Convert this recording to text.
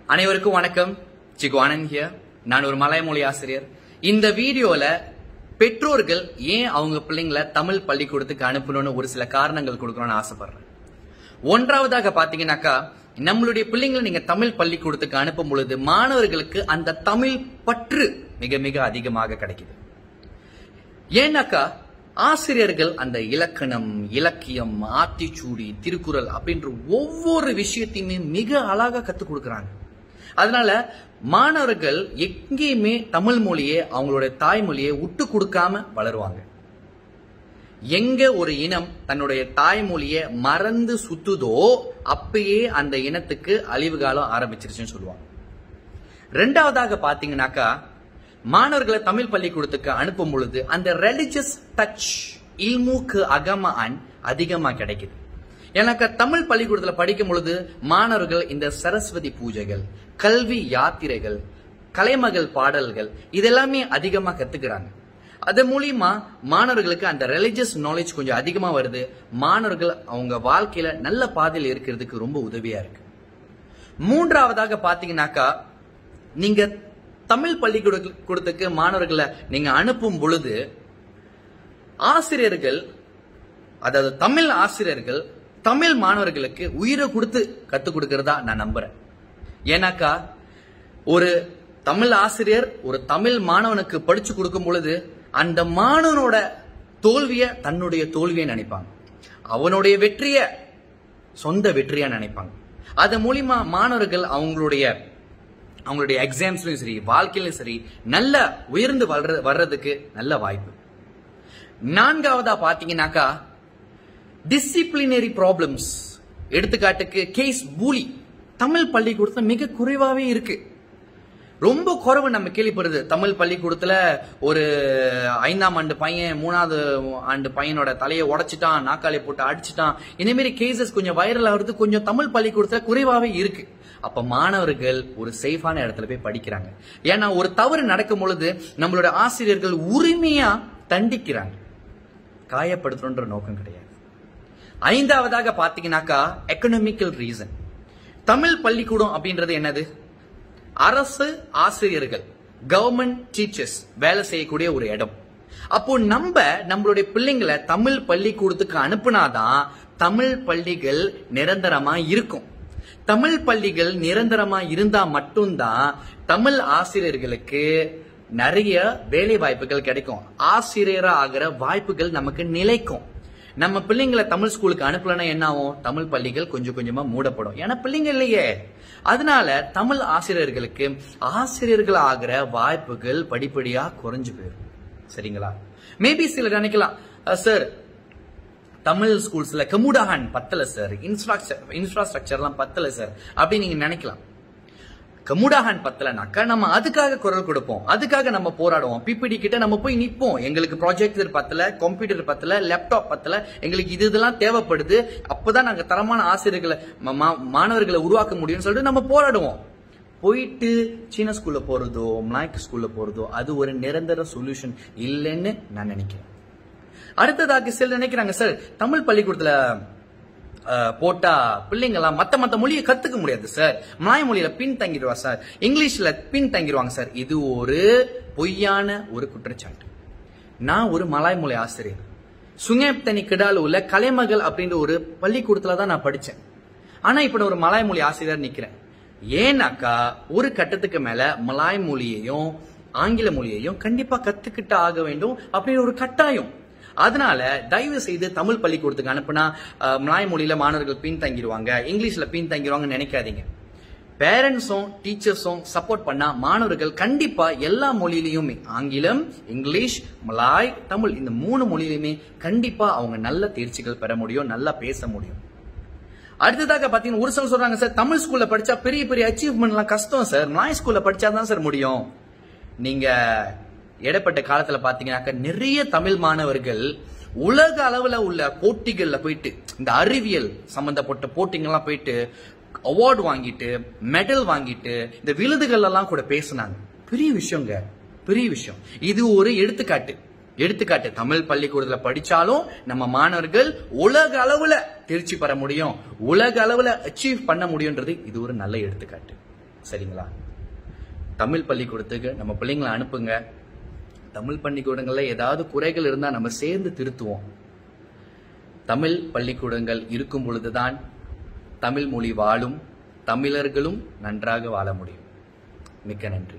அனைவருக்கும் வணக்கம். சிகு ஆனந்த் ஹியர். நான் ஒரு மலாய் மொழி ஆசிரியர். இந்த வீடியோல பெற்றோர்கள் ஏன் அவங்க பிள்ளைங்களை தமிழ் பள்ளிக்கூடத்துக்கு அனுப்பணும்னு ஒரு சில காரணங்கள் கொடுக்கணும்னு ஆசைப்படுறேன். ஒன்றாவதாக பாத்தீங்கன்னாக்கா, நம்மளுடைய பிள்ளைங்களை நீங்க தமிழ் பள்ளிக்கூடத்துக்கு அனுப்பும் பொழுது மாணவர்களுக்கு அந்த தமிழ் பற்று மிக மிக அதிகமாக கிடைக்குது. ஏன்னாக்கா ஆசிரியர்கள் அந்த இலக்கணம், இலக்கியம், ஆத்திச்சூடி, திருக்குறள் அப்படின்ற ஒவ்வொரு விஷயத்தையுமே மிக அழகா கத்துக் கொடுக்கறாங்க. அதனால மாணவர்கள் எங்கேயுமே தமிழ் மொழியை, அவங்களுடைய தாய்மொழியை விட்டு கொடுக்காம வளருவாங்க. எங்க ஒரு இனம் தன்னுடைய தாய்மொழியை மறந்து சுத்துதோ அப்பயே அந்த இனத்துக்கு அழிவு காலம் ஆரம்பிச்சிருச்சுன்னு சொல்லுவாங்க. ரெண்டாவதாக பாத்தீங்கன்னாக்கா, மாணவர்களை தமிழ் பள்ளிக்கூடத்துக்கு அனுப்பும் பொழுது அந்த ரிலிஜியஸ் டச், இல்முக்கு அகமான் அதிகமா கிடைக்குது. எனக்கு தமிழ் பள்ளிக்கூடத்துல படிக்கும் பொழுது மாணவர்கள் இந்த சரஸ்வதி பூஜைகள், கல்வி யாத்திரைகள், கலைமகள் பாடல்கள் இதெல்லாமே அதிகமா கத்துக்கிறாங்க. அது மூலியமா மாணவர்களுக்கு அந்த ரிலிஜியஸ் நாலேஜ் கொஞ்சம் அதிகமா வருது. மாணவர்கள் அவங்க வாழ்க்கையில நல்ல பாதையில் இருக்கிறதுக்கு ரொம்ப உதவியா இருக்கு. மூன்றாவதாக பாத்தீங்கன்னாக்கா, நீங்க தமிழ் பள்ளிக்கூடத்துக்கு மாணவர்களை நீங்க அனுப்பும் பொழுது ஆசிரியர்கள், அதாவது தமிழ் ஆசிரியர்கள் தமிழ் மாணவர்களுக்கு உயிரை கொடுத்து கத்துக் கொடுக்கறதா நான் நம்புறேன். ஏன்னாக்கா ஒரு தமிழ் ஆசிரியர் ஒரு தமிழ் மாணவனுக்கு படிச்சு கொடுக்கும் பொழுது அந்த மாணவனோட தோல்விய தன்னுடைய தோல்வியை நினைப்பாங்க, அவனுடைய வெற்றிய சொந்த வெற்றியா நினைப்பாங்க. அது மூலியமா மாணவர்கள் அவங்களுடைய எக்ஸாம்ஸ்லயும் சரி, வாழ்க்கையிலும் சரி, நல்ல உயர்ந்து வர்றதுக்கு நல்ல வாய்ப்பு. நான்காவதா பாத்தீங்கன்னாக்கா, டிசிப்ளினரி ப்ராப்ளம்ஸ், எடுத்துக்காட்டுக்கு கேஸ் பூலி தமிழ் பள்ளிக்கூடத்துல மிக குறைவாவே இருக்கு. ரொம்ப குறைவு நம்ம கேள்விப்படுது. தமிழ் பள்ளிக்கூடத்துல ஒரு 5ஆம் ஆண்டு பையன் 3வது ஆண்டு பையனோட தலையை உடைச்சிட்டான், நாக்காளி போட்டு அடிச்சுட்டான், இந்த மாதிரி கேசஸ் கொஞ்சம் வைரல் ஆகுறது கொஞ்சம் தமிழ் பள்ளிக்கூடத்துல குறைவாவே இருக்கு. அப்ப மாணவர்கள் ஒரு சேஃபான இடத்துல போய் படிக்கிறாங்க. ஏன்னா ஒரு தவறு நடக்கும் பொழுது நம்மளோட ஆசிரியர்கள் உரிமையா தண்டிக்கிறாங்க, காயப்படுத்துற நோக்கம் கிடையாது. ஐந்தாவதாக பாத்தீங்கன்னாக்கா, எக்கனாமிக்கல் ரீசன். தமிழ் பள்ளிக்கூடம் அப்படின்றது என்னது? அரசு ஆசிரியர்கள், கவர்மெண்ட் டீச்சர்ஸ் வேலை செய்யக்கூடிய ஒரு இடம். அப்போ நம்மளுடைய பிள்ளைங்களை தமிழ் பள்ளிக்கூடத்துக்கு அனுப்புனாதான் தமிழ் பள்ளிகள் நிரந்தரமா இருக்கும். தமிழ் பள்ளிகள் நிரந்தரமா இருந்தா மட்டும்தான் தமிழ் ஆசிரியர்களுக்கு நிறைய வேலை வாய்ப்புகள் கிடைக்கும், ஆசிரியரா ஆகிற வாய்ப்புகள் நமக்கு நிலைக்கும். நம்ம பிள்ளைங்களை தமிழ் ஸ்கூலுக்கு அனுப்பலன்னா என்ன ஆகும்? தமிழ் பள்ளிகள் கொஞ்சம் கொஞ்சமா மூடப்படும். ஏன்னா பிள்ளைங்க இல்லையே. அதனால தமிழ் ஆசிரியர்களுக்கு ஆசிரியர்கள் ஆகிற வாய்ப்புகள் படிப்படியா குறைஞ்சு போயிடும். சரிங்களா? மேபி சிலர் நினைக்கலாம், சார் தமிழ் ஸ்கூல்ஸ்ல கமுடாஹான் பத்தல சார், இன்ஃப்ராஸ்ட்ரக்சர்லாம் பத்தல சார் அப்படின்னு நீங்க நினைக்கலாம். கமுடாஹான் பத்தலனாக்கா நம்ம அதுக்காக குரல் கொடுப்போம், அதுக்காக நம்ம போராடுவோம், பிபிடி கிட்ட நம்ம போய் நிப்போம். எங்களுக்கு ப்ராஜெக்டர் பத்தல, கம்ப்யூட்டர் பத்தல, லேப்டாப் பத்தல, எங்களுக்கு இதெல்லாம் தேவைப்படுது, அப்பதான் நாங்க தரமான ஆசிரியர்களை மாணவர்களை உருவாக்க முடியும்னு சொல்லிட்டு நம்ம போராடுவோம். போயிட்டு சீன ஸ்கூல்ல போறதோ மலாய் ஸ்கூல்ல போறதோ அது ஒரு நிரந்தர சொல்யூஷன் இல்லைன்னு நான் நினைக்கிறேன். அடுத்ததாக சிலர் நினைக்கிறாங்க, சார் தமிழ் பள்ளிக்கூடத்துல போட்டா பிள்ளைங்க எல்லாம் மத்த மொழியை கத்துக்க முடியாது சார், மலாய் மொழியில பின் தங்கிடுவா சார், இங்கிலீஷ்ல பின் தங்கிடுவாங்க சார். இது ஒரு பொய்யான ஒரு குற்றச்சாட்டு. நான் ஒரு மலாய் மொழி ஆசிரியர். சுங்கேப்தனி கிடாலுல கலைமகள் அப்படின்ற ஒரு பள்ளிக்கூடத்துல தான் நான் படிச்சேன். ஆனா இப்ப நான் ஒரு மலாய் மொழி ஆசிரியர் நிக்கிறேன். ஏன்னாக்கா ஒரு கட்டத்துக்கு மேல மலாய் மொழியையும் ஆங்கில மொழியையும் கண்டிப்பா கத்துக்கிட்டு ஆக வேண்டும் அப்படின்னு ஒரு கட்டாயம். அதனால தயவு செய்து தமிழ் பள்ளிக்கூடத்துக்கு அனுப்புனா மலாய் மொழியில மாணவர்கள் பின் தங்கிடுவாங்க, இங்கிலீஷ்ல பின் தங்கிடுவாங்கன்னு நினைக்காதீங்க. பேரண்ட்ஸும் டீச்சர்ஸும் சப்போர்ட் பண்ணா மாணவர்கள் கண்டிப்பா எல்லா மொழியிலையுமே, ஆங்கிலம், இங்கிலீஷ், மலாய், தமிழ், இந்த 3 மொழியிலுமே கண்டிப்பா அவங்க நல்ல தேர்ச்சிகள் பெற முடியும், நல்லா பேச முடியும். அடுத்ததாக பாத்தீங்கன்னா, ஒரு சிலர் சொல்றாங்க, சார் தமிழ் ஸ்கூல்ல படிச்சா பெரிய பெரிய அச்சீவ்மெண்ட் எல்லாம் கஷ்டம் சார், மலாய் ஸ்கூல்ல படிச்சாதான் சார் முடியும். நீங்க இடப்பட்ட காலத்துல பாத்தீங்கன்னாக்க நிறைய தமிழ் மாணவர்கள் உலக அளவுல உள்ள போட்டிகள்ல போயிட்டு, இந்த அறிவியல் சம்பந்தப்பட்ட போட்டிகள்லாம் போயிட்டு அவார்டு வாங்கிட்டு, மெடல் வாங்கிட்டு, இந்த விருதுகள் எல்லாம் கூட பேசினாங்க. பெரிய விஷயங்க, பெரிய விஷயம். இது ஒரு எடுத்துக்காட்டு. தமிழ் பள்ளிக்கூடத்துல படிச்சாலும் நம்ம மாணவர்கள் உலக அளவுல தேர்ச்சி பெற முடியும், உலக அளவுல அச்சீவ் பண்ண முடியும்ன்றது இது ஒரு நல்ல எடுத்துக்காட்டு. சரிங்களா? தமிழ் பள்ளிக்கூடத்துக்கு நம்ம பிள்ளைங்களை அனுப்புங்க. தமிழ் பள்ளிக்கூடங்கள்ல ஏதாவது குறைகள் இருந்தா நம்ம சேர்ந்து திருத்துவோம். தமிழ் பள்ளிக்கூடங்கள் இருக்கும் பொழுதுதான் தமிழ் மொழி வாழும், தமிழர்களும் நன்றாக வாழ முடியும். மிக்க நன்றி.